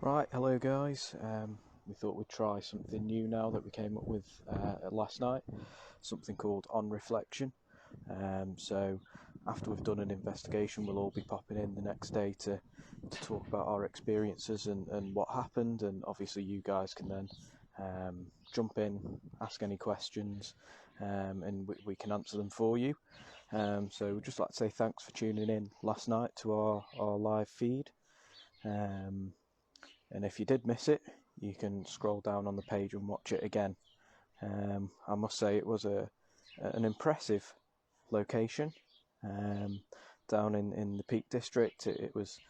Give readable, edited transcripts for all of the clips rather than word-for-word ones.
Right, hello guys. We thought we'd try something new now that we came up with last night, something called On Reflection. So after we've done an investigation, we'll all be popping in the next day to talk about our experiences and what happened, and obviously you guys can then jump in, ask any questions, and we can answer them for you. So we'd just like to say thanks for tuning in last night to our live feed. And if you did miss it, you can scroll down on the page and watch it again. I must say it was an impressive location down in the Peak District. It was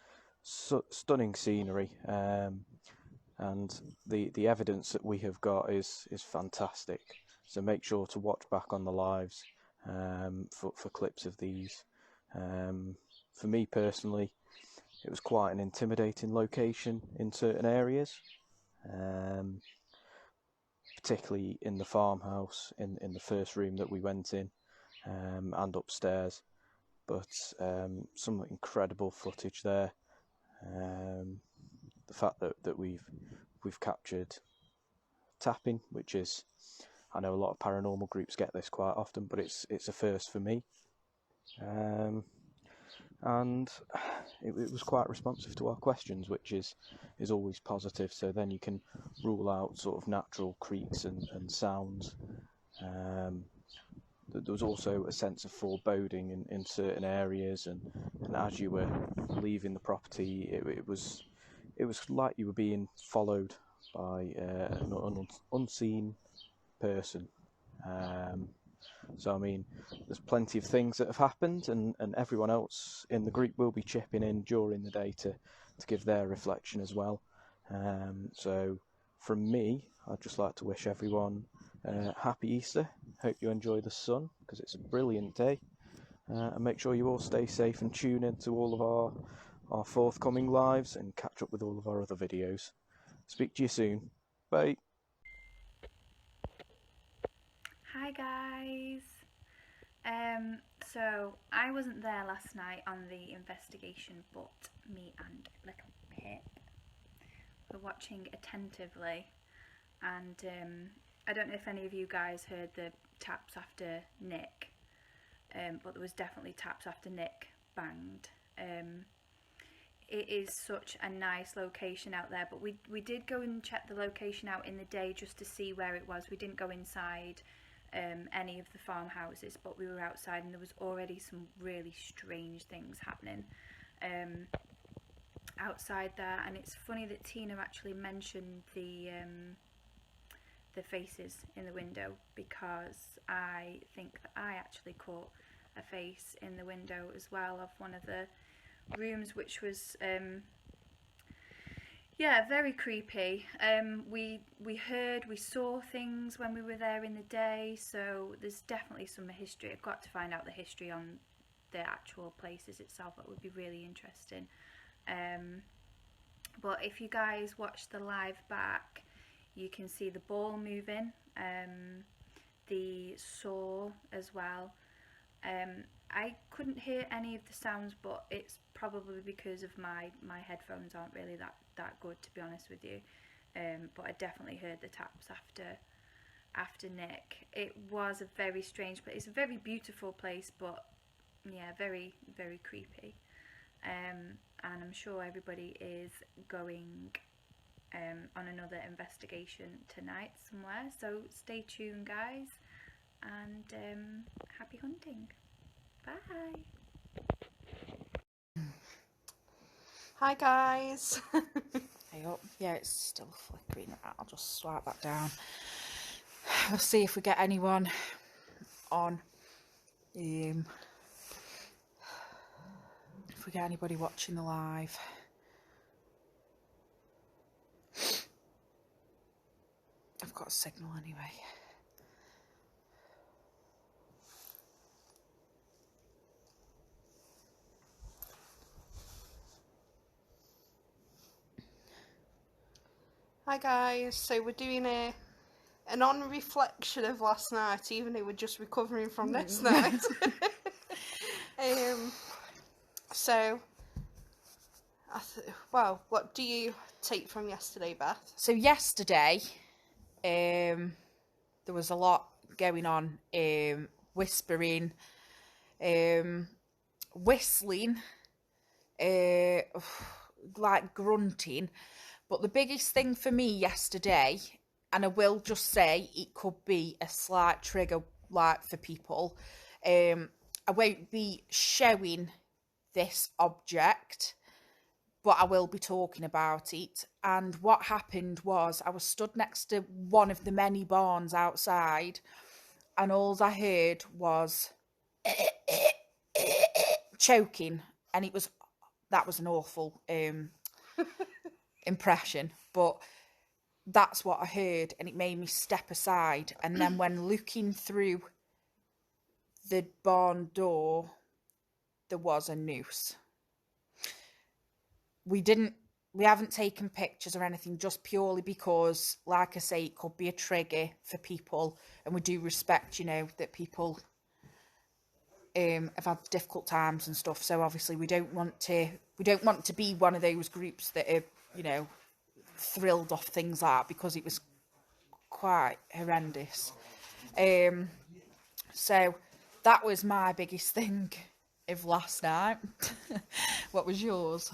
stunning scenery, and the evidence that we have got is fantastic. So make sure to watch back on the lives for clips of these. For me personally, it was quite an intimidating location in certain areas, particularly in the farmhouse, in the first room that we went in, and upstairs. But some incredible footage there. The fact that we've captured tapping, which is, I know a lot of paranormal groups get this quite often, but it's a first for me. And it was quite responsive to our questions, which is always positive. So then you can rule out sort of natural creaks and sounds. There was also a sense of foreboding in certain areas, and as you were leaving the property, it was like you were being followed by an unseen person. So I mean, there's plenty of things that have happened, and everyone else in the group will be chipping in during the day to give their reflection as well. So from me, I'd just like to wish everyone happy Easter. Hope you enjoy the sun, because it's a brilliant day. And make sure you all stay safe and tune in to all of our forthcoming lives and catch up with all of our other videos. Speak to you soon. Bye. Hi guys. So I wasn't there last night on the investigation, but me and little Pip were watching attentively, and I don't know if any of you guys heard the taps after Nick, but there was definitely taps after Nick banged. It is such a nice location out there, but we did go and check the location out in the day just to see where it was. We didn't go inside any of the farmhouses, but we were outside and there was already some really strange things happening outside there. And it's funny that Tina actually mentioned the faces in the window, because I think that I actually caught a face in the window as well of one of the rooms, which was yeah, very creepy. We saw things when we were there in the day, so there's definitely some history. I've got to find out the history on the actual places itself. That would be really interesting. But if you guys watch the live back, you can see the ball moving, the saw as well. I couldn't hear any of the sounds, but it's probably because of my headphones aren't really that good, to be honest with you. But I definitely heard the taps after Nick. It was a very strange place. It's a very beautiful place, but yeah, very, very creepy. And I'm sure everybody is going on another investigation tonight somewhere, so stay tuned guys, and happy hunting. Bye. Hi guys. Hey up. Yeah, it's still flickering. I'll just swipe that down. We'll see if we get anyone on. If we get anybody watching the live. I've got a signal anyway. Hi guys. So we're doing an on reflection of last night, even though we're just recovering from this night. So Well, what do you take from yesterday, Beth? So yesterday, there was a lot going on, whispering, whistling, like grunting. But the biggest thing for me yesterday, and I will just say it could be a slight trigger like for people, I won't be showing this object, but I will be talking about it. And what happened was I was stood next to one of the many barns outside, and all I heard was choking, and that was an awful impression, but that's what I heard, and it made me step aside. And then when looking through the barn door, there was a noose. We haven't taken pictures or anything, just purely because, like I say, it could be a trigger for people, and we do respect, that people have had difficult times and stuff. So obviously we don't want to be one of those groups that are, thrilled off things like that, because it was quite horrendous. So that was my biggest thing of last night. What was yours?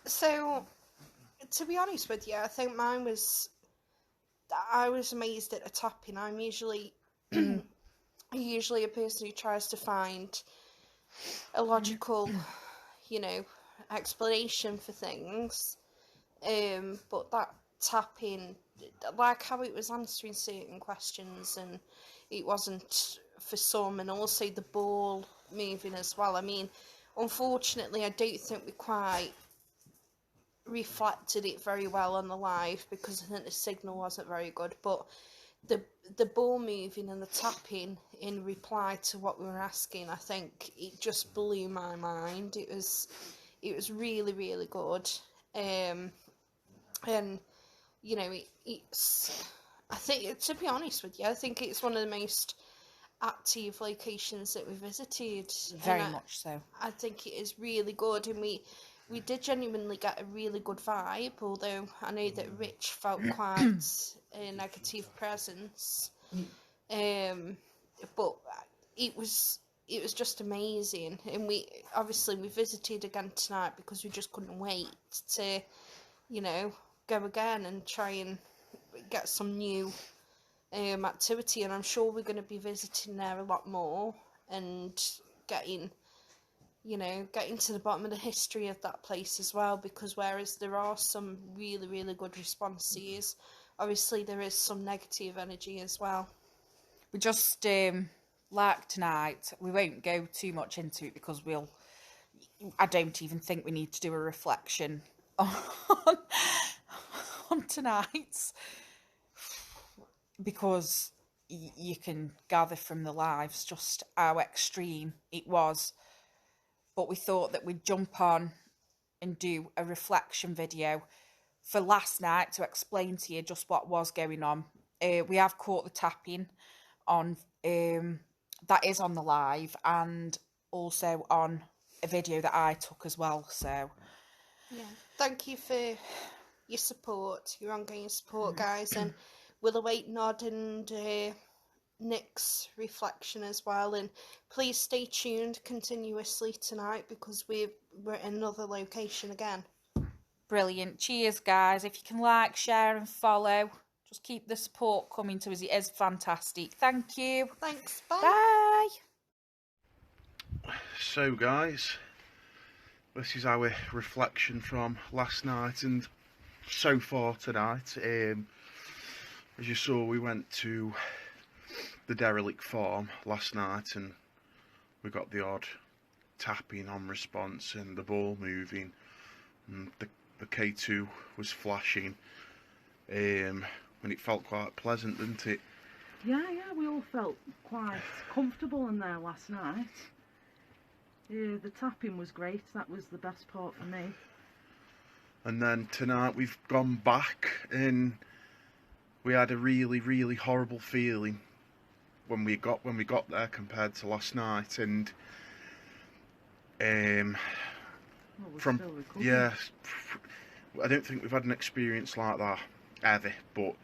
So to be honest with you, I think mine was, I was amazed at the tapping. I'm usually a person who tries to find a logical, explanation for things. But that tapping, like how it was answering certain questions, and it wasn't for some, and also the ball moving as well. I mean, unfortunately, I don't think we quite reflected it very well on the live, because I think the signal wasn't very good. But the ball moving and the tapping in reply to what we were asking, I think it just blew my mind. It was really, really good. And it's, I think, to be honest with you, I think it's one of the most active locations that we visited. Very much so. I think it is really good, and we did genuinely get a really good vibe, although I know that Rich felt quite a negative presence. But it was just amazing, and we visited again tonight because we just couldn't wait to, go again and try and get some new activity. And I'm sure we're going to be visiting there a lot more, and getting to the bottom of the history of that place as well, because whereas there are some really, really good responses, obviously there is some negative energy as well. We just, like tonight, we won't go too much into it, because I don't even think we need to do a reflection on tonight's, because you can gather from the lives just how extreme it was. But we thought that we'd jump on and do a reflection video for last night to explain to you just what was going on. We have caught the tapping on, that is on the live, and also on a video that I took as well. So yeah, thank you for your support, your ongoing support, guys, and we'll await Nod and Nick's reflection as well. And please stay tuned continuously tonight, because we're in another location again. Brilliant. Cheers, guys. If you can like, share and follow, just keep the support coming to us. It is fantastic. Thank you. Thanks. Bye. Bye. So, guys, this is our reflection from last night and so far tonight. As you saw, we went to the derelict farm last night, and we got the odd tapping on response and the ball moving, and the K2 was flashing, and it felt quite pleasant, didn't it? Yeah, we all felt quite comfortable in there last night. Yeah, the tapping was great. That was the best part for me. And then tonight we've gone back, and we had a really, really horrible feeling when we got there compared to last night. And Well, we're from still recovering. yeah, I don't think we've had an experience like that ever, but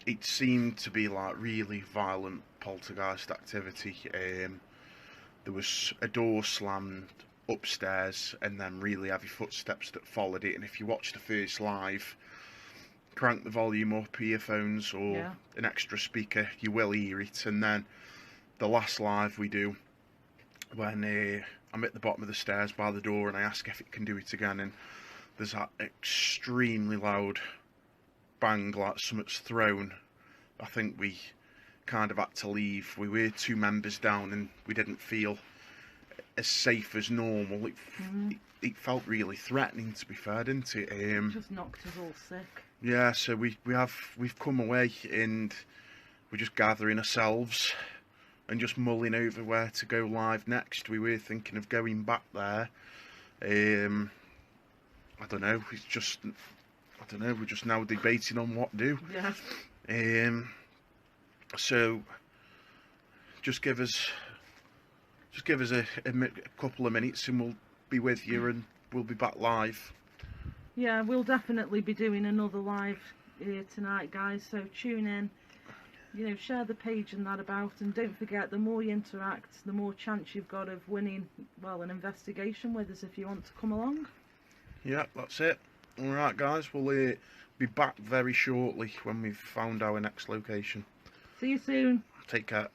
it seemed to be like really violent poltergeist activity. There was a door slammed upstairs and then really heavy footsteps that followed it, and if you watch the first live, crank the volume up, earphones or Yeah. an extra speaker, you will hear it. And then the last live we do, when I'm at the bottom of the stairs by the door and I ask if it can do it again, and there's that extremely loud bang like something's thrown. I think we kind of had to leave. We were 2 members down and we didn't feel as safe as normal. It felt really threatening, to be fair, didn't it? Just knocked us all sick. Yeah, so we've come away and we're just gathering ourselves and just mulling over where to go live next. We were thinking of going back there. I don't know. We're just now debating on what to do. Yeah. So just give us a couple of minutes and we'll be with you and we'll be back live. Yeah, we'll definitely be doing another live here tonight, guys, so tune in. You know, share the page and that about, and don't forget, the more you interact, the more chance you've got of winning, well, an investigation with us if you want to come along. Yeah, that's it. Alright guys, we'll be back very shortly when we've found our next location. See you soon. Take care.